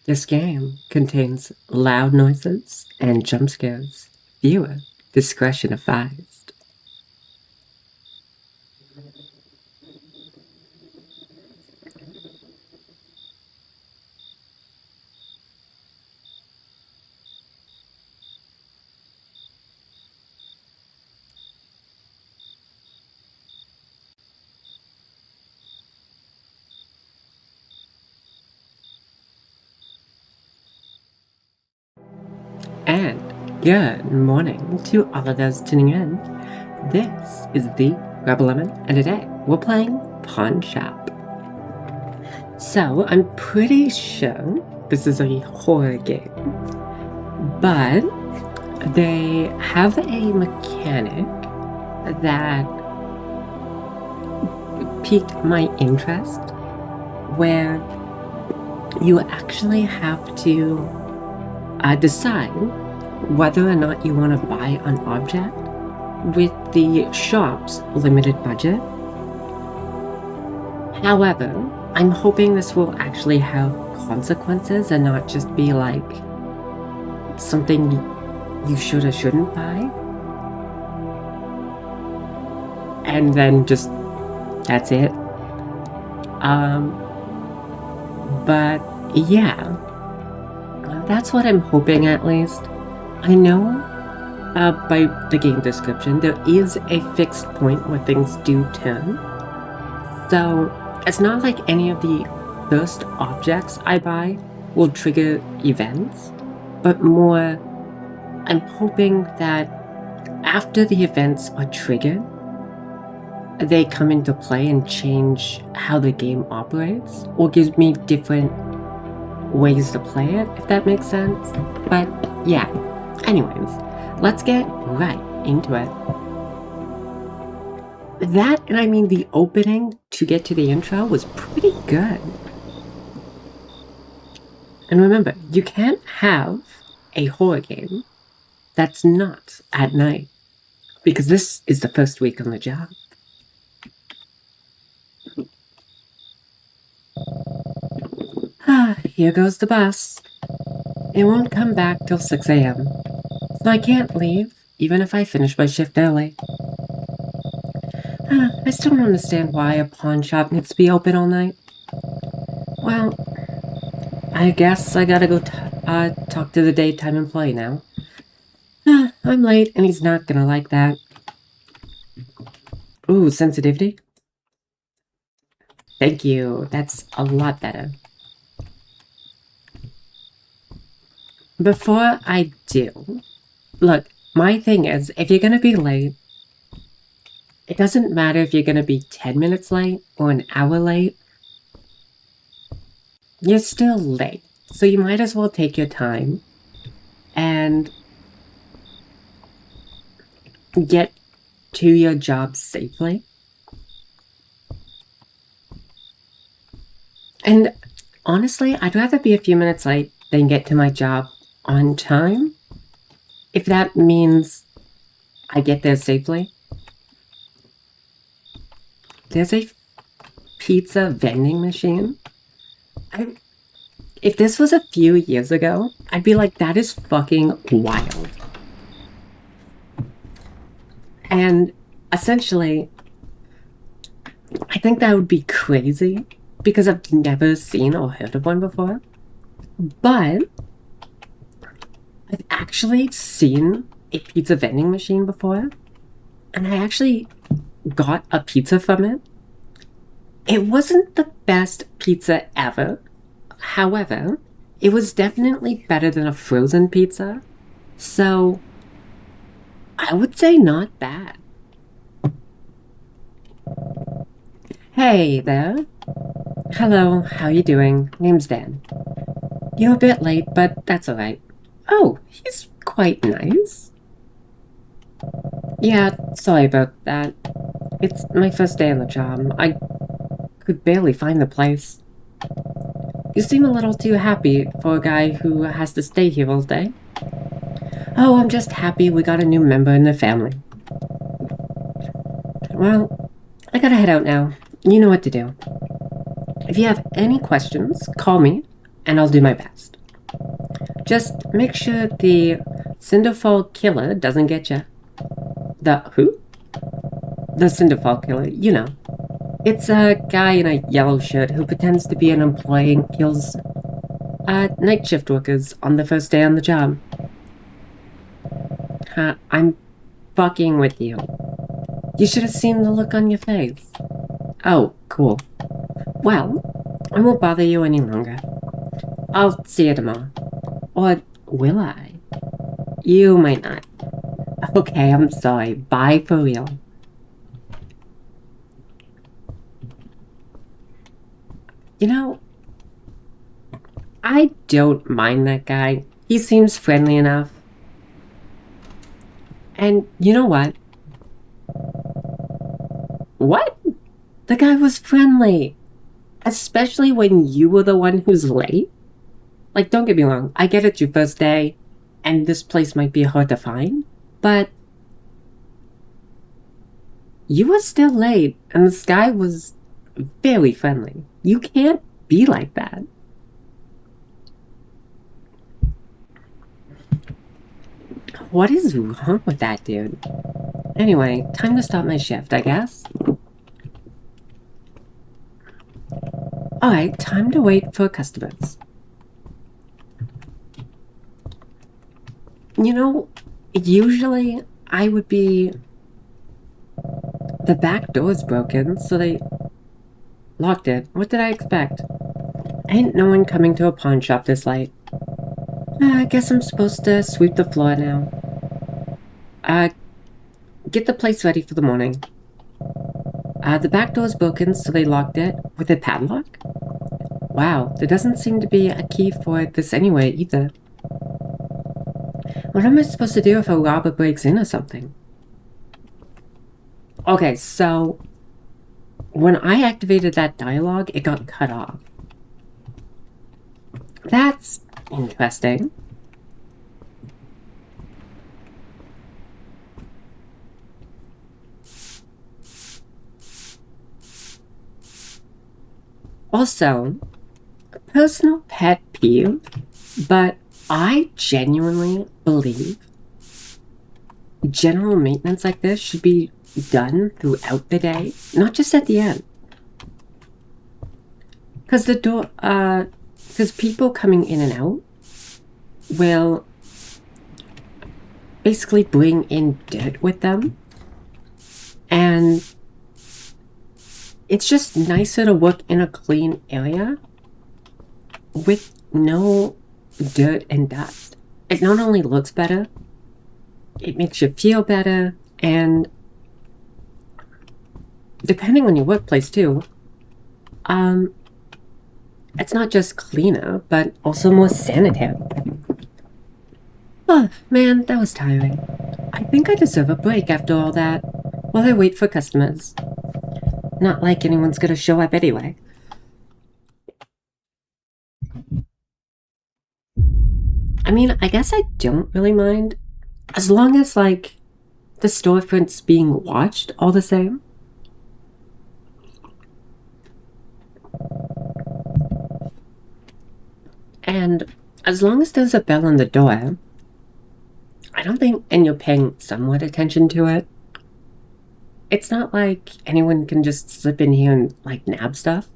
This game contains loud noises and jump scares. Viewer discretion advised. And good morning to all of those tuning in. This is the Rebel Lemon, and today we're playing Pawn Shop. So I'm pretty sure this is a horror game, but they have a mechanic that piqued my interest where you actually have to decide whether or not you want to buy an object with the shop's limited budget. However, I'm hoping this will actually have consequences and not just be like something you should or shouldn't buy. And then just, that's it. But yeah. That's what I'm hoping, at least. I know by the game description there is a fixed point where things do turn. So it's not like any of the first objects I buy will trigger events, but more I'm hoping that after the events are triggered, they come into play and change how the game operates, or gives me different ways to play it, if that makes sense. But yeah, anyways, let's get right into it. That, and I mean the opening to get to the intro was pretty good. And remember, you can't have a horror game that's not at night, because this is the first week on the job. Here goes the bus. It won't come back till 6 a.m. So I can't leave, even if I finish my shift early. I still don't understand why a pawn shop needs to be open all night. Well, I guess I gotta go talk to the daytime employee now. I'm late and he's not gonna like that. Ooh, sensitivity? Thank you, that's a lot better. Before I do, look, my thing is, if you're gonna be late, it doesn't matter if you're gonna be 10 minutes late or an hour late. You're still late, so you might as well take your time and get to your job safely. And honestly, I'd rather be a few minutes late than get to my job on time, if that means I get there safely. There's a pizza vending machine. If this was a few years ago, I'd be like, that is fucking wild. And essentially, I think that would be crazy because I've never seen or heard of one before. But I've actually seen a pizza vending machine before, and I actually got a pizza from it. It wasn't the best pizza ever. However, it was definitely better than a frozen pizza. So I would say not bad. Hey there. Hello, how you doing? Name's Dan. You're a bit late, but that's alright. Oh, he's quite nice. Yeah, sorry about that. It's my first day on the job. I could barely find the place. You seem a little too happy for a guy who has to stay here all day. Oh, I'm just happy we got a new member in the family. Well, I gotta head out now. You know what to do. If you have any questions, call me, and I'll do my best. Just make sure the Cinderfall killer doesn't get you. The who? The Cinderfall killer, you know. It's a guy in a yellow shirt who pretends to be an employee and kills night shift workers on the first day on the job. I'm fucking with you. You should have seen the look on your face. Oh, cool. Well, I won't bother you any longer. I'll see you tomorrow. Or will I? You might not. Okay, I'm sorry. Bye for real. You know, I don't mind that guy. He seems friendly enough. And you know what? What? The guy was friendly. Especially when you were the one who's late. Like, don't get me wrong, I get it's your first day, and this place might be hard to find, but you were still late, and this guy was very friendly. You can't be like that. What is wrong with that dude? Anyway, time to start my shift, I guess. Alright, time to wait for customers. You know, usually I would be... The back door's broken, so they locked it. What did I expect? Ain't no one coming to a pawn shop this late. I guess I'm supposed to sweep the floor now. Get the place ready for the morning. The back door's broken, so they locked it with a padlock. Wow, there doesn't seem to be a key for this anyway, either. What am I supposed to do if a robber breaks in or something? Okay, so when I activated that dialogue, it got cut off. That's interesting. Also, personal pet peeve, but I genuinely believe general maintenance like this should be done throughout the day, not just at the end. Because because people coming in and out will basically bring in dirt with them, and it's just nicer to work in a clean area with no dirt and dust. It not only looks better, it makes you feel better, and depending on your workplace too, it's not just cleaner, but also more sanitary. Oh, man, that was tiring. I think I deserve a break after all that, while I wait for customers. Not like anyone's gonna show up anyway. I mean, I guess I don't really mind, as long as, like, the storefront's being watched all the same. And as long as there's a bell on the door, I don't think, and you're paying somewhat attention to it, it's not like anyone can just slip in here and, like, nab stuff.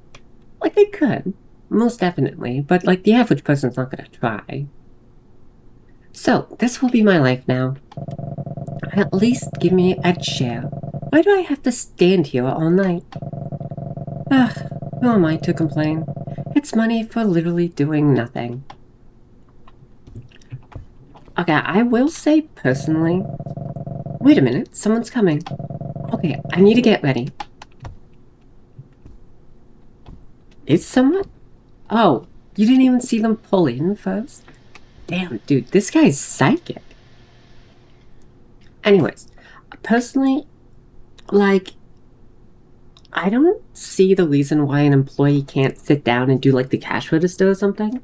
Like, they could, most definitely, but, like, the average person's not gonna try. So, this will be my life now. At least give me a chair. Why do I have to stand here all night? Ugh, who am I to complain? It's money for literally doing nothing. Okay, I will say personally... Wait a minute, someone's coming. Okay, I need to get ready. Is someone? Oh, you didn't even see them pull in first? Damn, dude, this guy's psychic. Anyways, personally, like, I don't see the reason why an employee can't sit down and do, like, the cash register or something.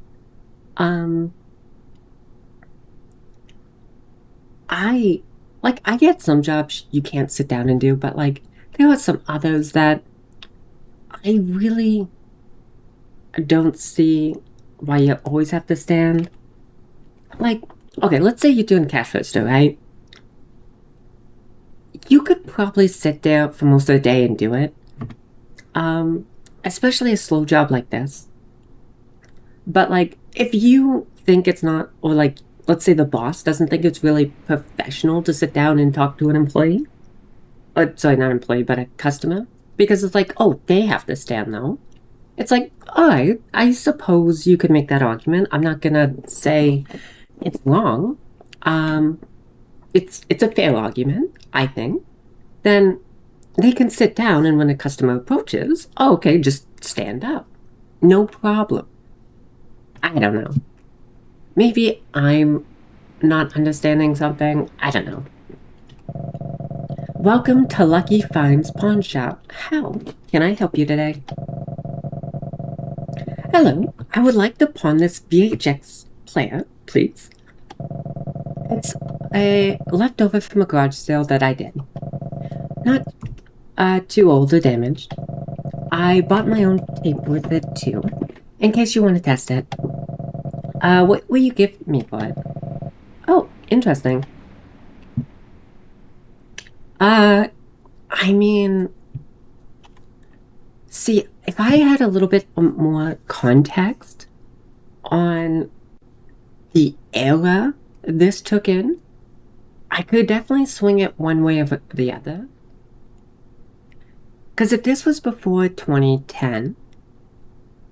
I get some jobs you can't sit down and do, but, like, there are some others that I really don't see why you always have to stand. Like, okay, let's say you're doing cash register, right? You could probably sit there for most of the day and do it. Um, Especially a slow job like this. But like, if you think it's not, or like, let's say the boss doesn't think it's really professional to sit down and talk to an employee, sorry, not employee, but a customer, because it's like, oh, they have to stand though. It's like, all right, I suppose you could make that argument. I'm not gonna say it's wrong. Um, it's a fair argument, I think. Then they can sit down, and when a customer approaches, oh, okay, just stand up. No problem. I don't know. Maybe I'm not understanding something. I don't know. Welcome to Lucky Finds Pawn Shop. How can I help you today? Hello, I would like to pawn this VHX player, please. It's a leftover from a garage sale that I did. Not too old or damaged. I bought my own tape with it too, in case you want to test it. What will you give me for it? Oh, interesting. I mean, see, if I had a little bit more context on the era this took in, I could definitely swing it one way or the other. Because if this was before 2010,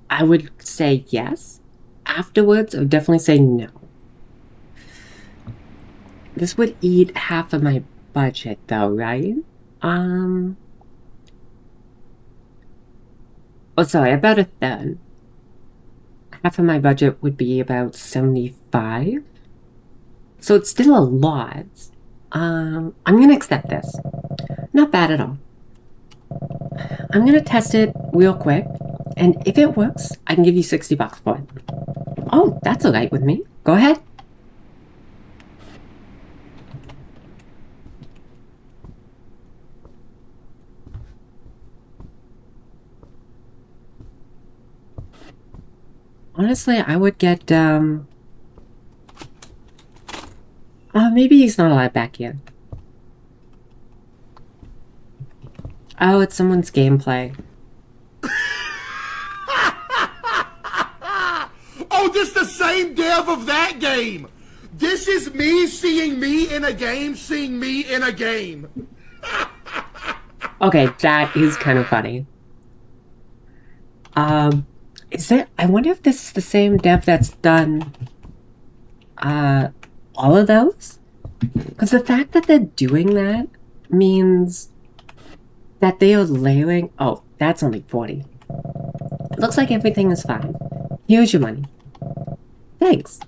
I would say yes. Afterwards, I would definitely say no. This would eat half of my budget, though, right? Oh, sorry, about a third. Half of my budget would be about 75. So it's still a lot. I'm gonna accept this. Not bad at all. I'm gonna test it real quick, and if it works, I can give you 60 bucks for it. Oh, that's alright with me. Go ahead. Honestly, I would get, maybe he's not allowed back yet. Oh, it's someone's gameplay. Oh, this the same dev of that game. This is me seeing me in a game, seeing me in a game. Okay, that is kind of funny. Is it? I wonder if this is the same dev that's done, all of those? Because the fact that they're doing that means that they are layering. Oh, that's only 40. Looks like everything is fine. Here's your money. Thanks.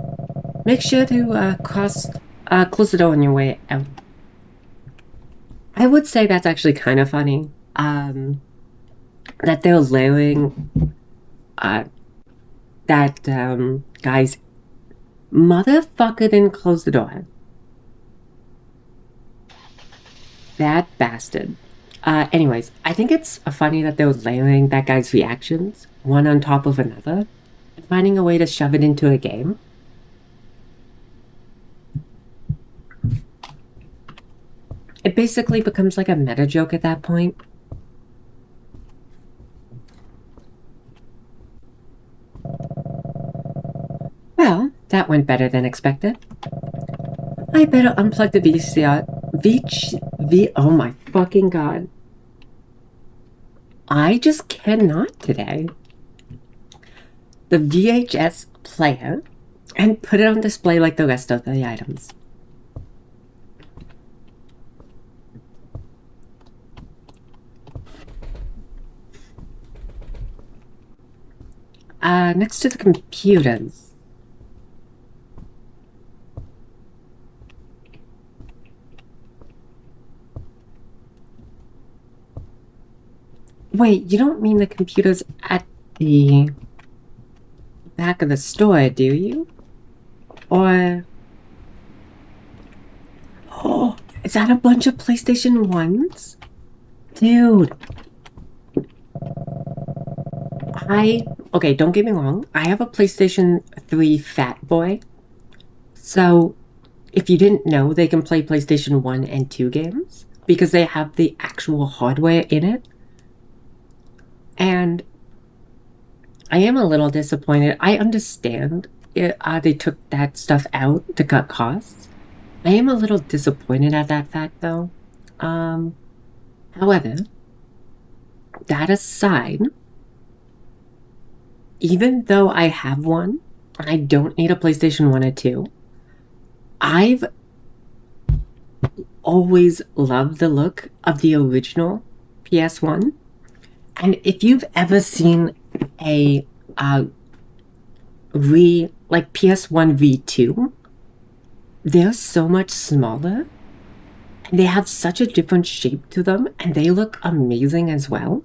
Make sure to close the door on your way out. I would say that's actually kind of funny. That they're layering that guy's motherfucker didn't close the door. That bastard. Anyways, I think it's funny that they're layering that guy's reactions, one on top of another, and finding a way to shove it into a game. It basically becomes like a meta joke at that point. Well, that went better than expected. I better unplug the VCR. Oh my fucking god. I just cannot today. The VHS player and put it on display like the rest of the items. Next to the computers. Wait, you don't mean the computers at the back of the store, do you? Or... Oh, is that a bunch of PlayStation 1s? Dude. Okay, don't get me wrong. I have a PlayStation 3 Fat Boy. So, if you didn't know, they can play PlayStation 1 and 2 games because they have the actual hardware in it. And I am a little disappointed. I understand they took that stuff out to cut costs. I am a little disappointed at that fact, though. However, that aside, even though I have one, I don't need a PlayStation 1 or 2. I've always loved the look of the original PS1. And if you've ever seen a like PS1 V2, they're so much smaller and they have such a different shape to them and they look amazing as well.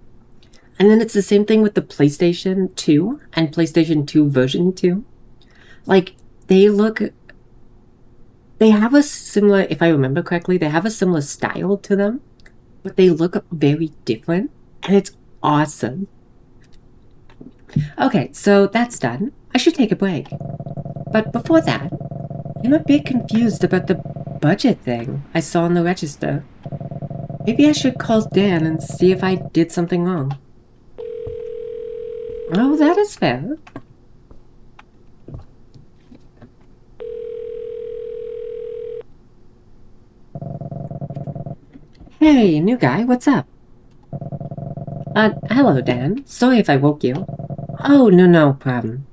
And then it's the same thing with the PlayStation 2 and PlayStation 2 version 2. Like, they have a similar, if I remember correctly, they have a similar style to them, but they look very different, and it's awesome. Okay, so that's done. I should take a break. But before that, I'm a bit confused about the budget thing I saw on the register. Maybe I should call Dan and see if I did something wrong. Oh, that is fair. Hey, new guy, what's up? Hello, Dan. Sorry if I woke you. Oh, no problem.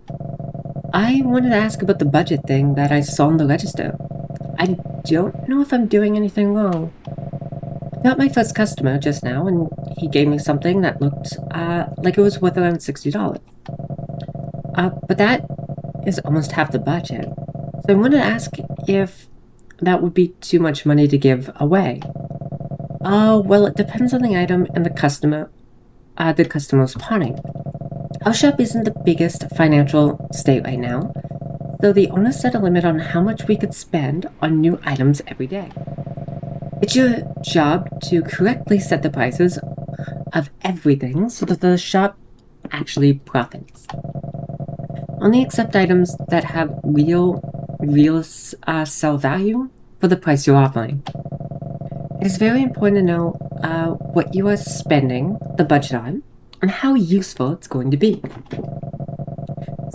I wanted to ask about the budget thing that I saw on the register. I don't know if I'm doing anything wrong. I got my first customer just now, and he gave me something that looked, like it was worth around $60. But that is almost half the budget. So I wanted to ask if that would be too much money to give away. Oh, well, it depends on the item and the customer's parting. Our shop isn't the biggest financial state right now, so the owner set a limit on how much we could spend on new items every day. It's your job to correctly set the prices of everything so that the shop actually profits. Only accept items that have real sell value for the price you're offering. It is very important to know what you are spending the budget on and how useful it's going to be.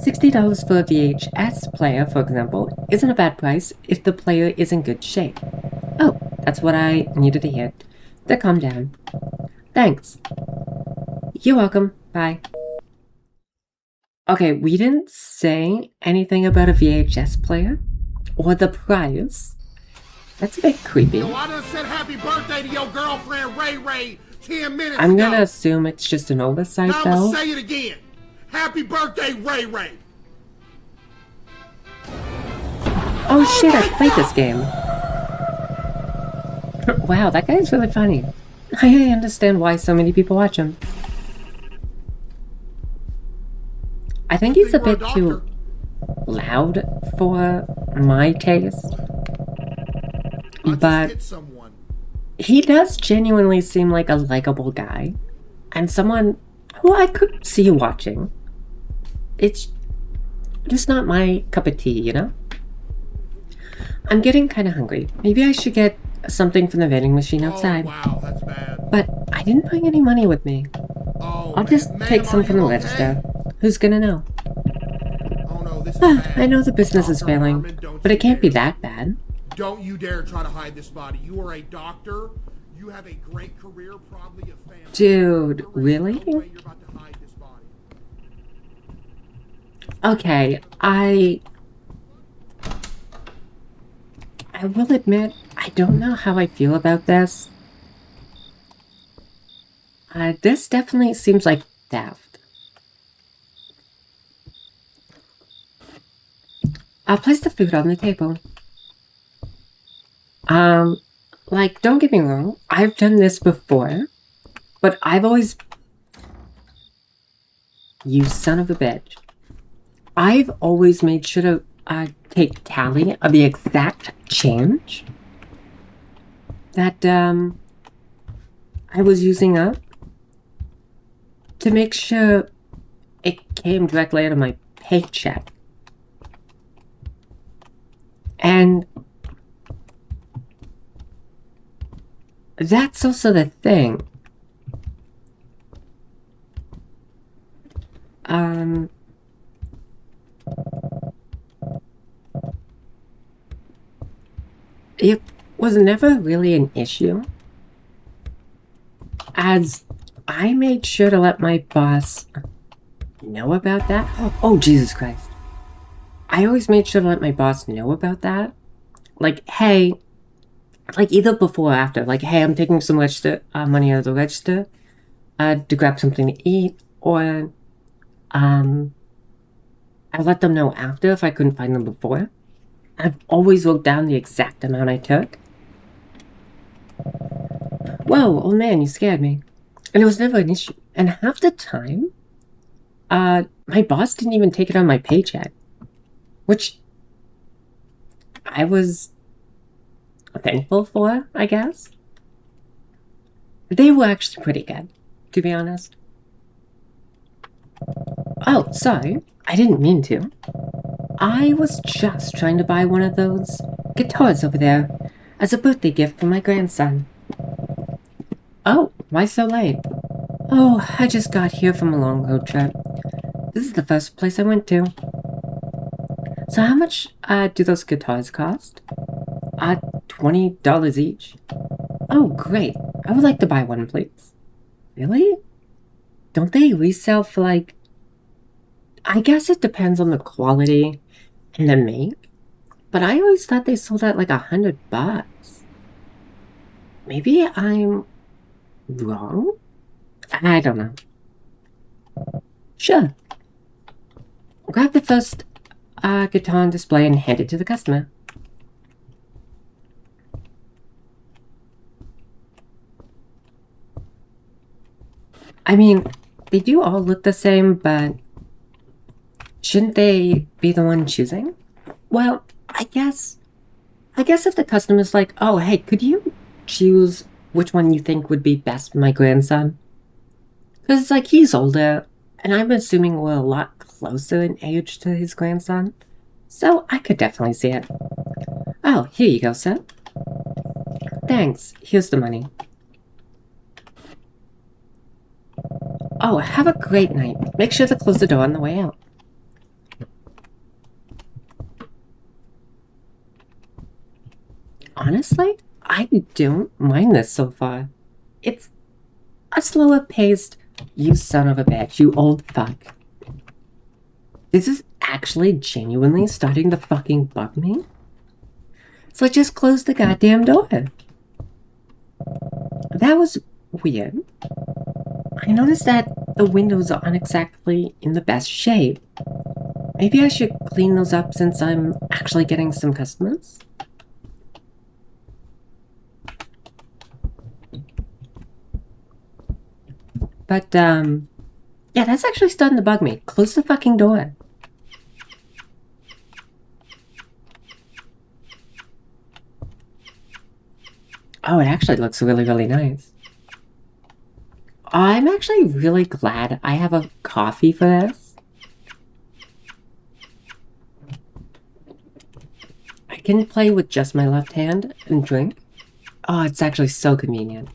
$60 for a VHS player, for example, isn't a bad price if the player is in good shape. Oh, that's what I needed to hear. To calm down. Thanks. You're welcome. Bye. Okay, we didn't say anything about a VHS player or the price. That's a bit creepy. Yo, I done said happy birthday to your girlfriend Ray Ray 10 minutes I'm ago. gonna assume it's just an oversight, now though. I'm gonna say it again. Happy birthday, Ray Ray. Oh shit, I played this game. Wow, that guy is really funny. I understand why so many people watch him. I think he's a bit too loud for my taste. But he does genuinely seem like a likable guy. And someone who I could see watching. It's just not my cup of tea, you know? I'm getting kind of hungry. Maybe I should get something from the vending machine outside. Oh, wow, that's bad. But I didn't bring any money with me. Oh, I'll just take some from the register. Who's gonna know? Oh no, this is bad. I know the business is failing, but it can't be that bad. Don't you dare try to hide this body. You are a doctor. You have a great career, probably a family. Dude, really? No way you're about to hide this body. Okay, I will admit, I don't know how I feel about this. This definitely seems like theft. I'll place the food on the table. Like, don't get me wrong, I've done this before, but I've always... You son of a bitch. I've always made sure to take tally of the exact change that I was using up to make sure it came directly out of my paycheck. And that's also the thing. It was never really an issue, as I made sure to let my boss know about that. Oh, Jesus Christ. I always made sure to let my boss know about that. Like, hey, like either before or after, like, hey, I'm taking some register money out of the register to grab something to eat, or I let them know after if I couldn't find them before. I've always wrote down the exact amount I took. Whoa, old man, you scared me. And it was never an issue. And half the time, my boss didn't even take it on my paycheck, which I was thankful for, I guess. They were actually pretty good, to be honest. Oh, sorry, I didn't mean to. I was just trying to buy one of those guitars over there as a birthday gift for my grandson. Oh, why so late? Oh, I just got here from a long road trip. This is the first place I went to. So how much do those guitars cost? $20 each. Oh, great. I would like to buy one, please. Really? Don't they resell for like... I guess it depends on the quality and the make, but I always thought they sold at like $100. Maybe I'm wrong? I don't know. Sure. Grab the first guitar on display and hand it to the customer. I mean, they do all look the same, but shouldn't they be the one choosing? Well, I guess if the customer's like, oh, hey, could you choose which one you think would be best for my grandson? Because it's like he's older, and I'm assuming we're a lot closer in age to his grandson. So I could definitely see it. Oh, here you go, sir. Thanks. Here's the money. Oh, have a great night. Make sure to close the door on the way out. Honestly, I don't mind this so far. It's a slower paced, you son of a bitch, you old fuck. This is actually genuinely starting to fucking bug me. So just close the goddamn door. That was weird. I noticed that the windows aren't exactly in the best shape. Maybe I should clean those up since I'm actually getting some customers? But, yeah, that's actually starting to bug me. Close the fucking door. Oh, it actually looks really, really nice. I'm actually really glad I have a coffee for this. I can play with just my left hand and drink. Oh, it's actually so convenient.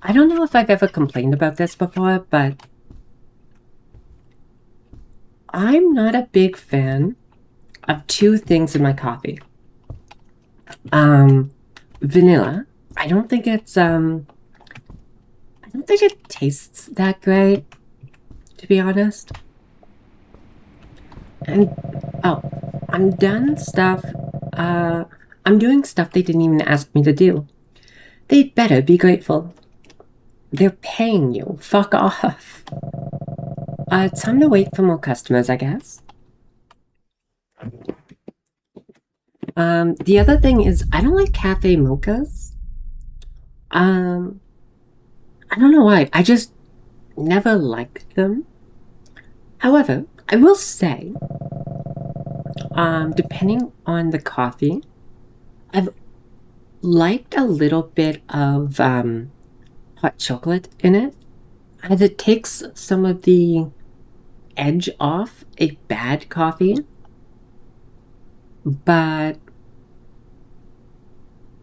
I don't know if I've ever complained about this before, but I'm not a big fan of two things in my coffee. Vanilla. I don't think it tastes that great, to be honest. And, oh, I'm doing stuff they didn't even ask me to do. They'd better be grateful. They're paying you. Fuck off. Time to wait for more customers, I guess. The other thing is, I don't like cafe mochas. I don't know why. I just never liked them. However, I will say, depending on the coffee, I've liked a little bit of hot chocolate in it. as it takes some of the edge off a bad coffee, but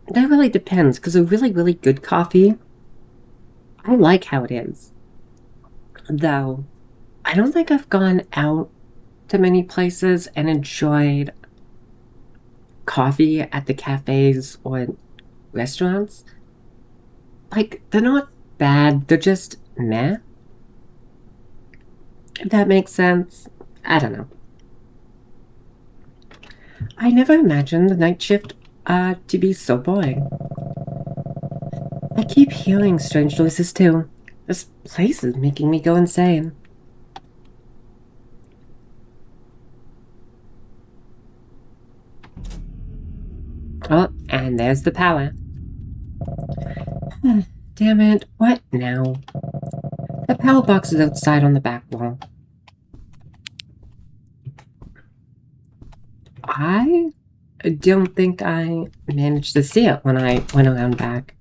that really depends because a really, really good coffee, I like how it is. Though, I don't think I've gone out to many places and enjoyed coffee at the cafes or restaurants. Like, they're not bad, they're just meh. If that makes sense. I don't know. I never imagined the night shift to be so boring. I keep hearing strange noises too. This place is making me go insane. Oh, and there's the power. Damn it, what now? The power box is outside on the back wall. I don't think I managed to see it when I went around back.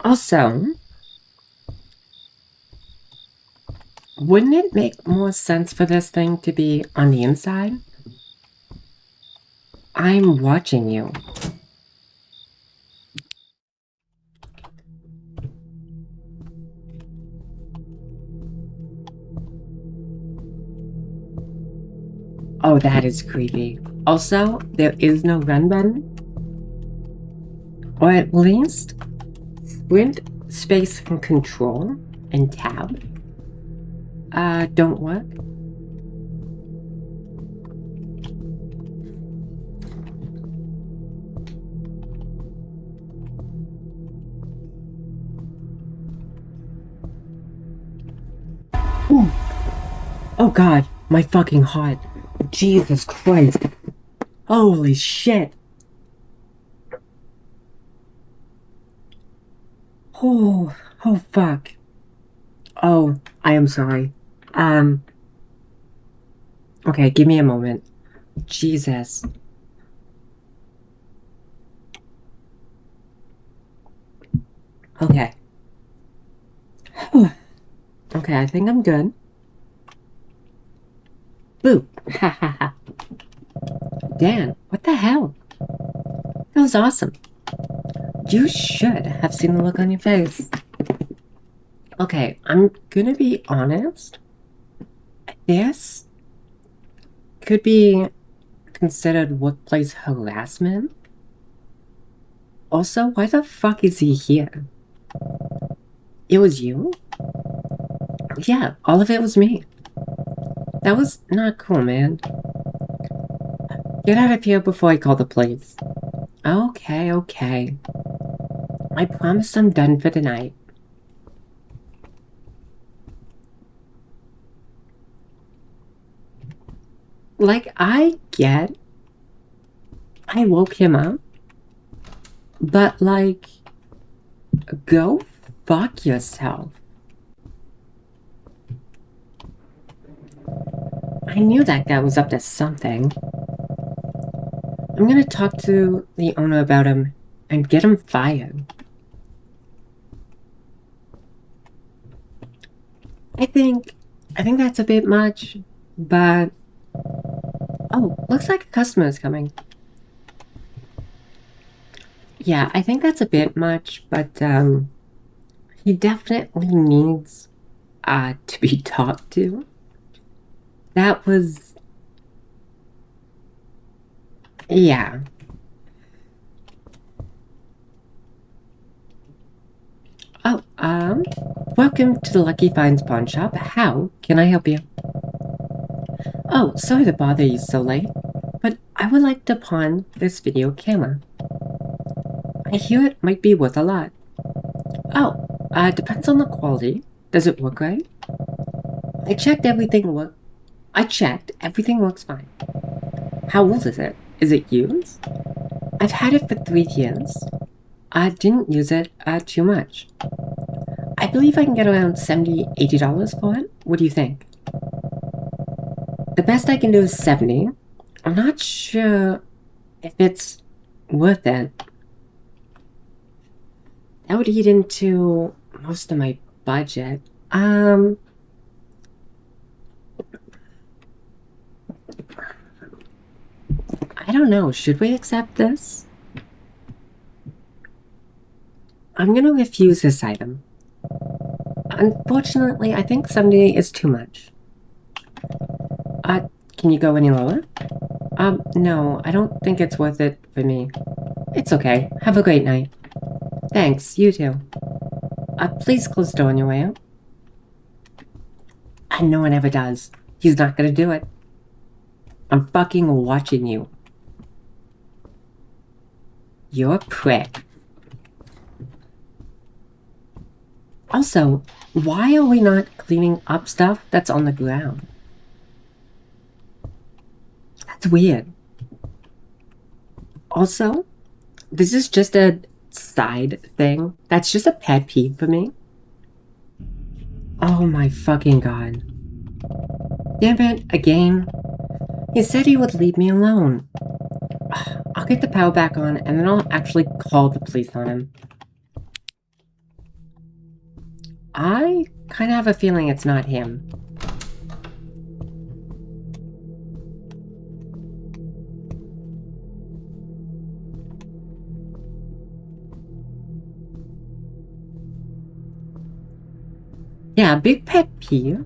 Also, wouldn't it make more sense for this thing to be on the inside? I'm watching you. Oh, that is creepy. Also, there is no run button. Or at least, sprint, space, and control, and tab, don't work. Ooh. Oh god, my fucking heart. Jesus Christ. Holy shit. Oh, oh fuck. Oh, I am sorry. Okay, give me a moment. Jesus. Okay. Okay, I think I'm good. Boo. Ha ha ha. Dan, what the hell? That was awesome. You should have seen the look on your face. Okay, I'm gonna be honest. This could be considered workplace harassment. Also, why the fuck is he here? It was you? Yeah, all of it was me. That was not cool, man. Get out of here before I call the police. Okay, okay. I promise I'm done for tonight. Like, I woke him up, but like, go fuck yourself. I knew that guy was up to something. I'm gonna talk to the owner about him and get him fired. I think that's a bit much, but oh, looks like a customer is coming. Yeah, I think that's a bit much, but he definitely needs to be talked to. That was, yeah. Oh, welcome to the Lucky Finds Pawn Shop. How can I help you? Oh, sorry to bother you so late, but I would like to pawn this video camera. I hear it might be worth a lot. Oh, depends on the quality. Does it work right? I checked, everything works fine. How old is it? Is it used? I've had it for 3 years. I didn't use it too much. I believe I can get around $70, $80 for it. What do you think? The best I can do is 70. I'm not sure if it's worth it. That would eat into most of my budget. I don't know. Should we accept this? I'm gonna refuse this item. Unfortunately, I think 70 is too much. Can you go any lower? No, I don't think it's worth it for me. It's okay. Have a great night. Thanks, you too. Please close the door on your way out. And no one ever does. He's not gonna do it. I'm fucking watching you. You're a prick. Also, why are we not cleaning up stuff that's on the ground? That's weird. Also, this is just a side thing. That's just a pet peeve for me. Oh my fucking god. Damn it, again. He said he would leave me alone. I'll get the power back on and then I'll actually call the police on him. I kind of have a feeling it's not him. Yeah, big pet peeve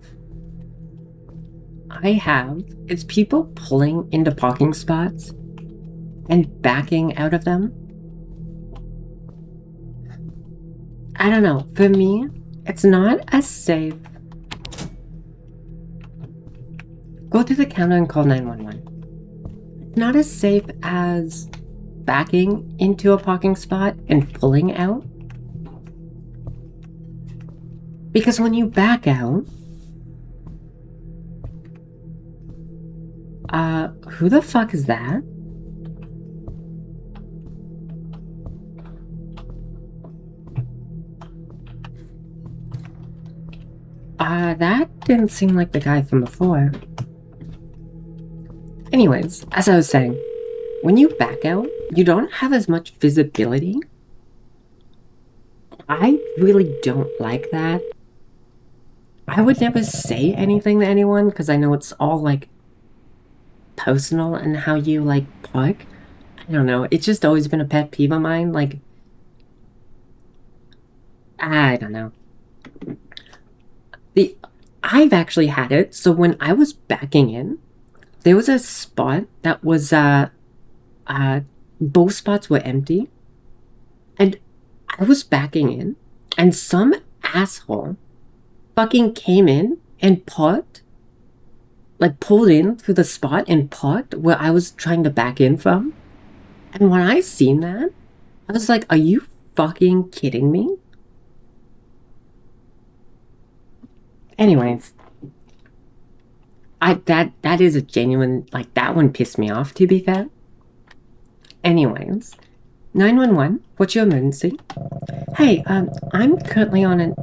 I have is people pulling into parking spots and backing out of them. I don't know, for me, it's not as safe. Go to the counter and call 911. It's not as safe as backing into a parking spot and pulling out. Because when you back out, who the fuck is that? That didn't seem like the guy from before. Anyways, as I was saying, when you back out, you don't have as much visibility. I really don't like that. I would never say anything to anyone because I know it's all like personal and how you like park. I don't know. It's just always been a pet peeve of mine. Like, I don't know. I've actually had it. So when I was backing in, there was a spot that was both spots were empty, and I was backing in, and some asshole fucking came in and parked, like pulled in through the spot and parked where I was trying to back in from. And when I seen that, I was like, are you fucking kidding me? Anyways, that is a genuine, like, that one pissed me off, to be fair. Anyways, 911, what's your emergency? Hey, I'm currently on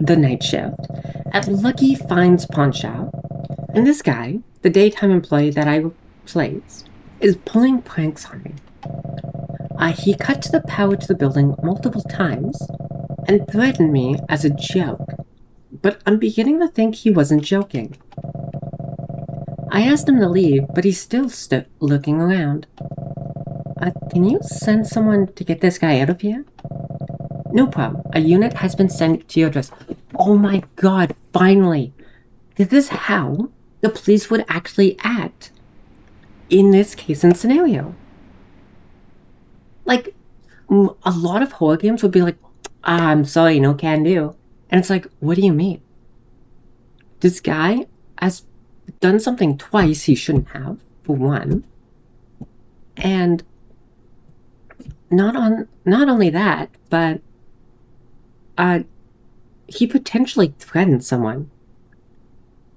the night shift at Lucky Finds Pawn Shop, and this guy, the daytime employee that I replaced, is pulling pranks on me. He cut to the power to the building multiple times and threatened me as a joke, but I'm beginning to think he wasn't joking. I asked him to leave, but he's still looking around. Can you send someone to get this guy out of here? No problem. A unit has been sent to your address. Oh my god, finally! This is how the police would actually act in this case and scenario. Like, a lot of horror games would be like, I'm sorry, no can do. And it's like, what do you mean? This guy has done something twice he shouldn't have, for one. And not only that, but he potentially threatened someone.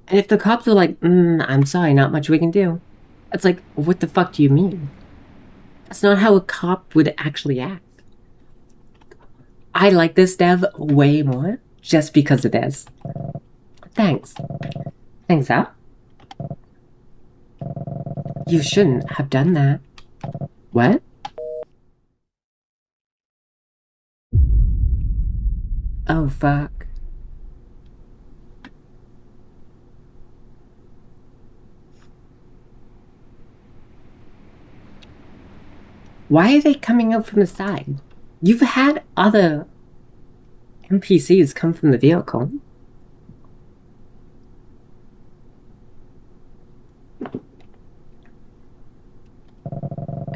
And if the cops were like, I'm sorry, not much we can do, it's like, what the fuck do you mean? That's not how a cop would actually act. I like this dev way more just because of this. Thanks. Thanks, huh? You shouldn't have done that. What? Oh, fuck. Why are they coming out from the side? You've had other NPCs come from the vehicle.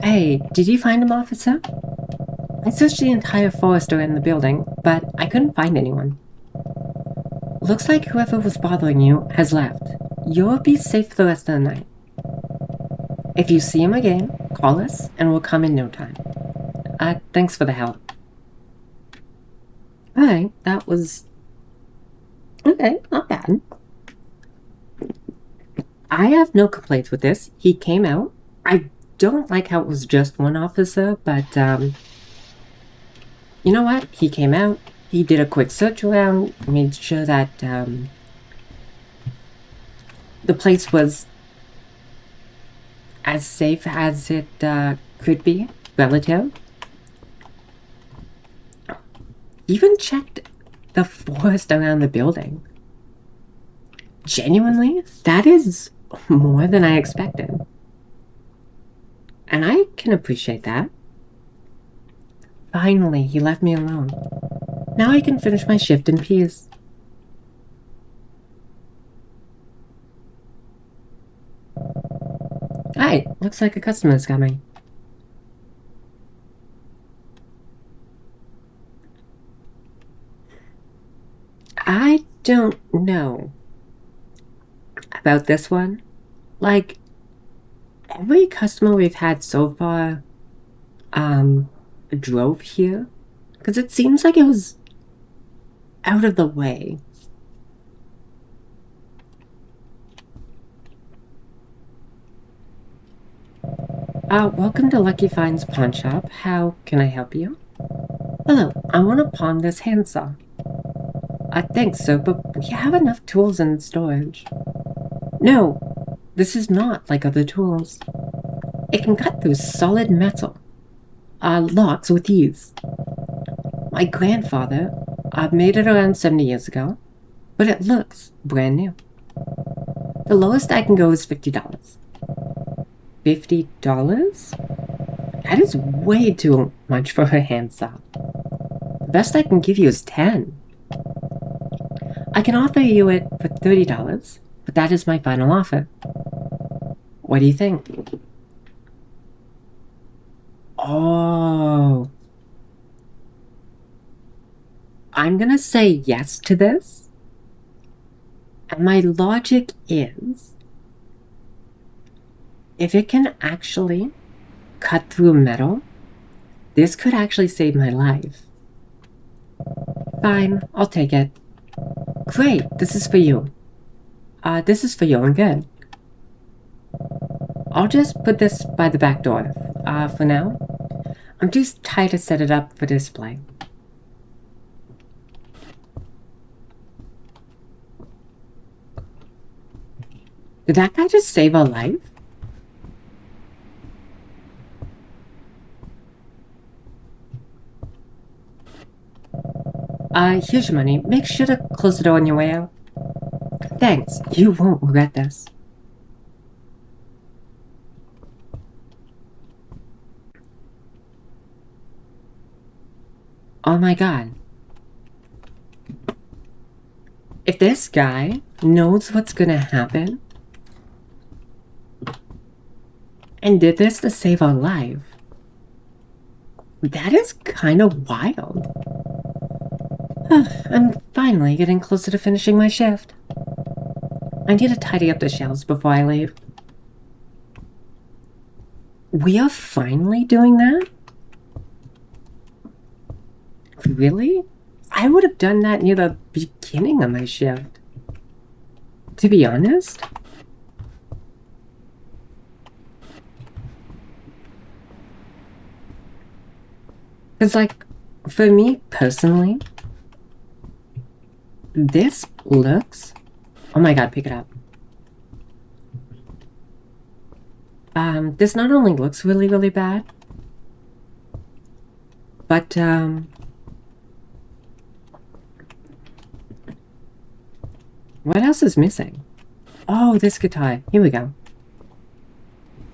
Hey, did you find him, officer? I searched the entire forest around the building, but I couldn't find anyone. Looks like whoever was bothering you has left. You'll be safe for the rest of the night. If you see him again, call us and we'll come in no time. Thanks for the help. Alright, that was... okay, not bad. I have no complaints with this. He came out. I don't like how it was just one officer, but, you know what? He came out, he did a quick search around, made sure that, the place was as safe as it, could be, relative. Even checked the forest around the building. Genuinely, that is more than I expected. And I can appreciate that. Finally, he left me alone. Now I can finish my shift in peace. Hi, looks like a customer's coming. I don't know about this one. Like, every customer we've had so far, drove here. Because it seems like it was out of the way. Welcome to Lucky Finds Pawn Shop. How can I help you? Hello, I want to pawn this handsaw. Thanks, sir, but we have enough tools in storage. No, this is not like other tools. It can cut through solid metal. Locks with ease. My grandfather made it around 70 years ago, but it looks brand new. The lowest I can go is $50. $50? That is way too much for a handsaw. The best I can give you is $10. I can offer you it for $30, but that is my final offer. What do you think? Oh. I'm gonna say yes to this. And my logic is, if it can actually cut through metal, this could actually save my life. Fine, I'll take it. Great, this is for you. This is for your own good. I'll just put this by the back door, for now. I'm too tired to set it up for display. Did that guy just save a life? Here's your money. Make sure to close the door on your way out. Thanks. You won't regret this. Oh my god. If this guy knows what's gonna happen and did this to save our life, that is kind of wild. I'm finally getting closer to finishing my shift. I need to tidy up the shelves before I leave. We are finally doing that? Really? I would have done that near the beginning of my shift. To be honest. Because, like, for me personally, this looks... Oh my god, pick it up. this not only looks really, really bad, but, what else is missing? Oh, this guitar. Here we go.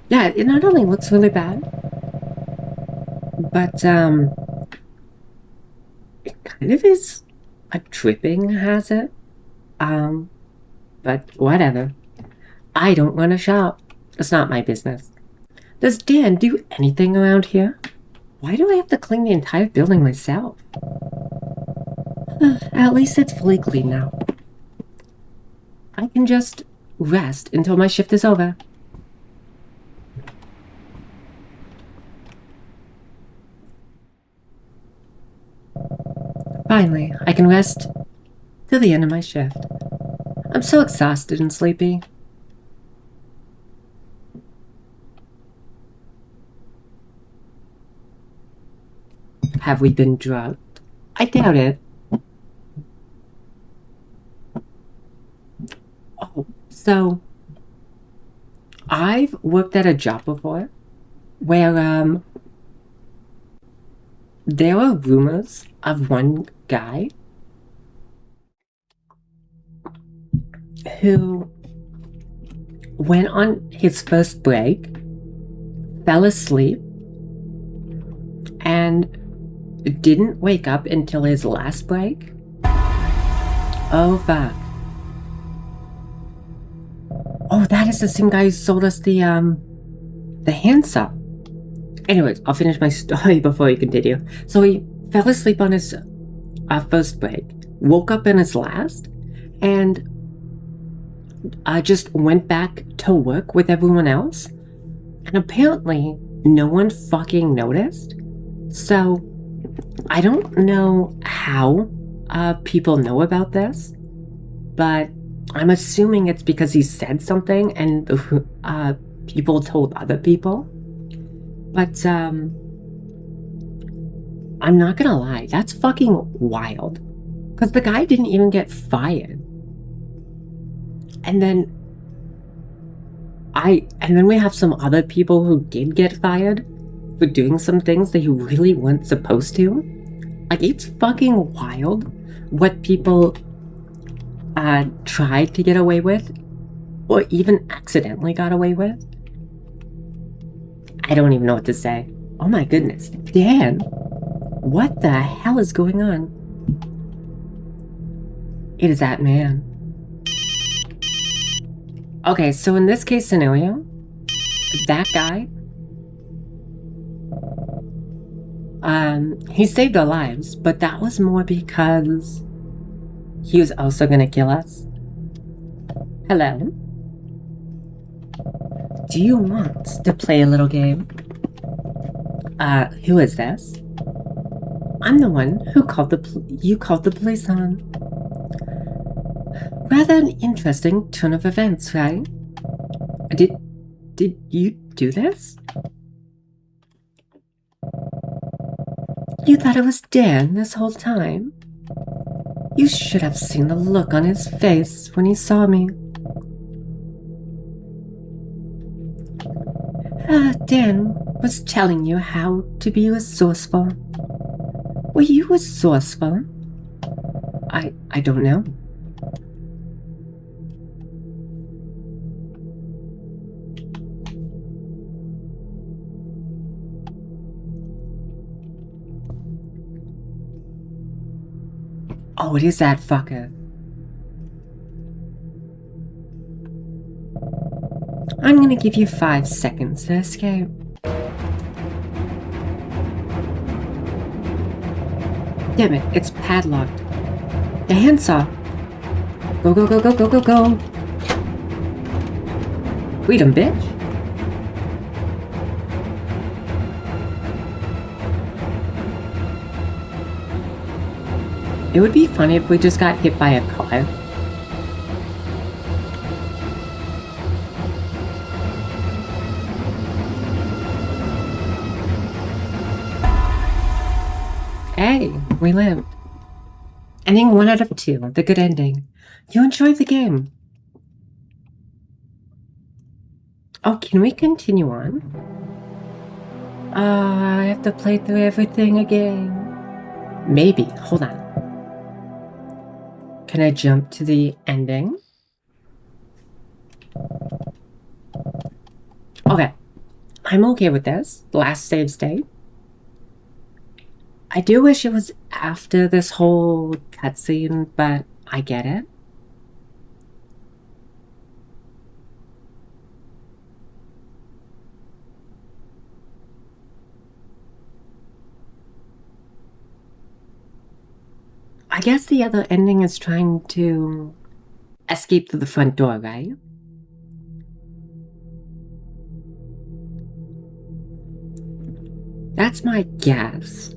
Yeah, it not only looks really bad, but, it kind of is a tripping hazard. But whatever. I don't run a shop. It's not my business. Does Dan do anything around here? Why do I have to clean the entire building myself? At least it's fully clean now. I can just rest until my shift is over. Finally, I can rest till the end of my shift. I'm so exhausted and sleepy. Have we been drugged? I doubt it. Oh, so I've worked at a job before where there were rumors of one guy who went on his first break, fell asleep, and didn't wake up until his last break. Oh fuck. Oh, that is the same guy who sold us the handsaw. Anyways, I'll finish my story before we continue. So he fell asleep on his first break, woke up in his last, and just went back to work with everyone else. And apparently, no one fucking noticed. So, I don't know how people know about this, but I'm assuming it's because he said something and people told other people. But, I'm not gonna lie, that's fucking wild. Because the guy didn't even get fired. And then we have some other people who did get fired for doing some things that you really weren't supposed to. Like, it's fucking wild what people tried to get away with, or even accidentally got away with. I don't even know what to say. Oh my goodness, Dan, what the hell is going on? It is that man. Okay, so in this case scenario, that guy, he saved our lives, but that was more because he was also gonna kill us. Hello? Do you want to play a little game? Who is this? I'm the one who called you called the police on. Rather an interesting turn of events, right? Did you do this? You thought it was Dan this whole time? You should have seen the look on his face when he saw me. Dan was telling you how to be resourceful. Were you resourceful? I don't know. Oh, it is that fucker. I'm gonna give you 5 seconds to escape. Damn it, it's padlocked. The handsaw. Go, go, go, go, go, go, go. Freedom, bitch. It would be funny if we just got hit by a car. Hey, we lived. Ending 1 out of 2, the good ending. You enjoyed the game. Oh, can we continue on? I have to play through everything again. Maybe. Hold on. Can I jump to the ending? Okay. I'm okay with this. Last save state. I do wish it was after this whole cutscene, but I get it. I guess the other ending is trying to escape through the front door, right? That's my guess.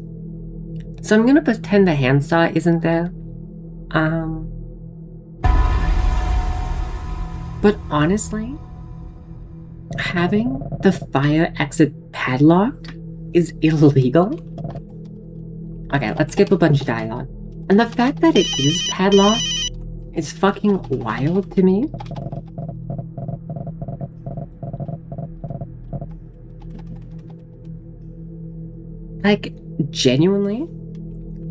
So I'm gonna pretend the handsaw isn't there. But honestly, having the fire exit padlocked is illegal. Okay, let's skip a bunch of dialogue. And the fact that it is padlocked is fucking wild to me. Like, genuinely,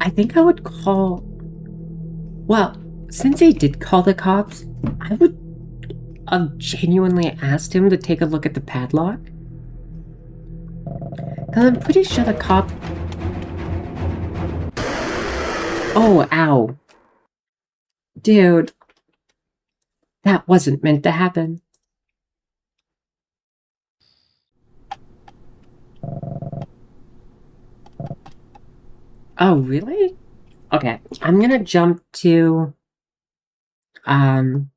I think I would call... Well, since he did call the cops, I would have genuinely asked him to take a look at the padlock. Because I'm pretty sure the cop... Oh, ow. Dude. That wasn't meant to happen. Oh, really? Okay, I'm gonna jump to... when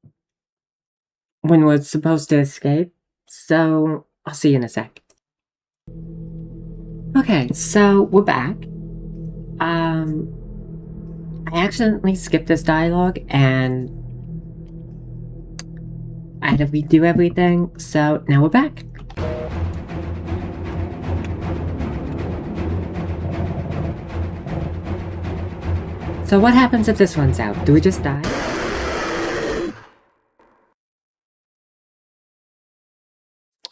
we're supposed to escape. So, I'll see you in a sec. Okay, so we're back. I accidentally skipped this dialogue and I had to redo everything, so now we're back. So what happens if this runs out? Do we just die?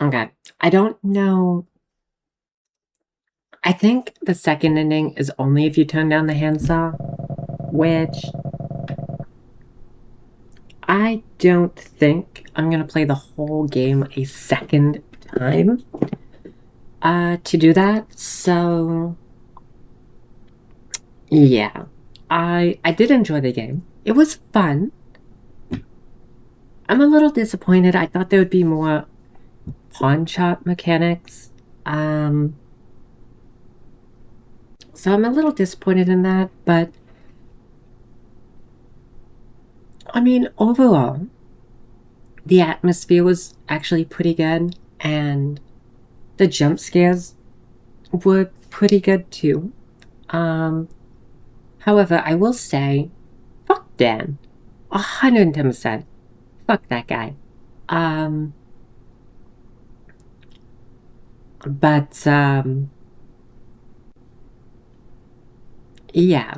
Okay, I don't know. I think the second ending is only if you turn down the handsaw, which I don't think I'm gonna play the whole game a second time to do that. So yeah, I did enjoy the game. It was fun. I'm a little disappointed. I thought there would be more pawn shop mechanics. So I'm a little disappointed in that, but I mean, overall, the atmosphere was actually pretty good, and the jump scares were pretty good too. However, I will say, fuck Dan. 110%. Fuck that guy. But, yeah.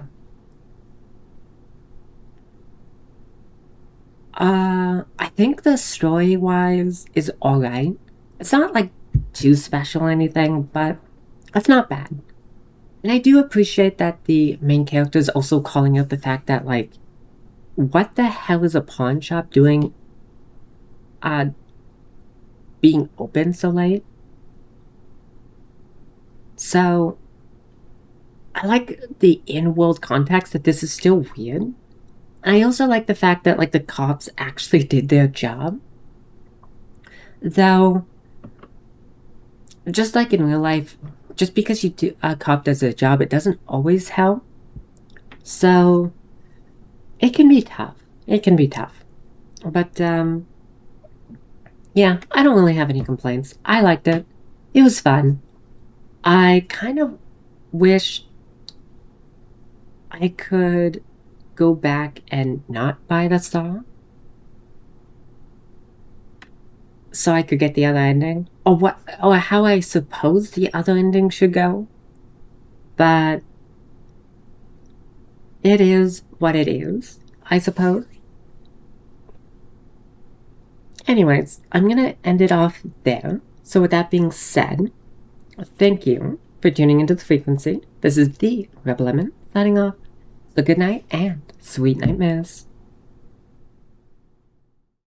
I think the story-wise is alright. It's not, like, too special or anything, but it's not bad. And I do appreciate that the main character is also calling out the fact that, like, what the hell is a pawn shop doing, being open so late? So, I like the in-world context that this is still weird. I also like the fact that, like, the cops actually did their job. Though, just like in real life, just because a cop does their job, it doesn't always help. So, it can be tough. It can be tough. But, yeah, I don't really have any complaints. I liked it. It was fun. I kind of wish I could go back and not buy the saw so I could get the other ending, or how I suppose the other ending should go. But it is what it is, I suppose. Anyways, I'm gonna end it off there. So with that being said, thank you for tuning into the frequency. This is the Rebel Lemon signing off. So good night and sweet nightmares.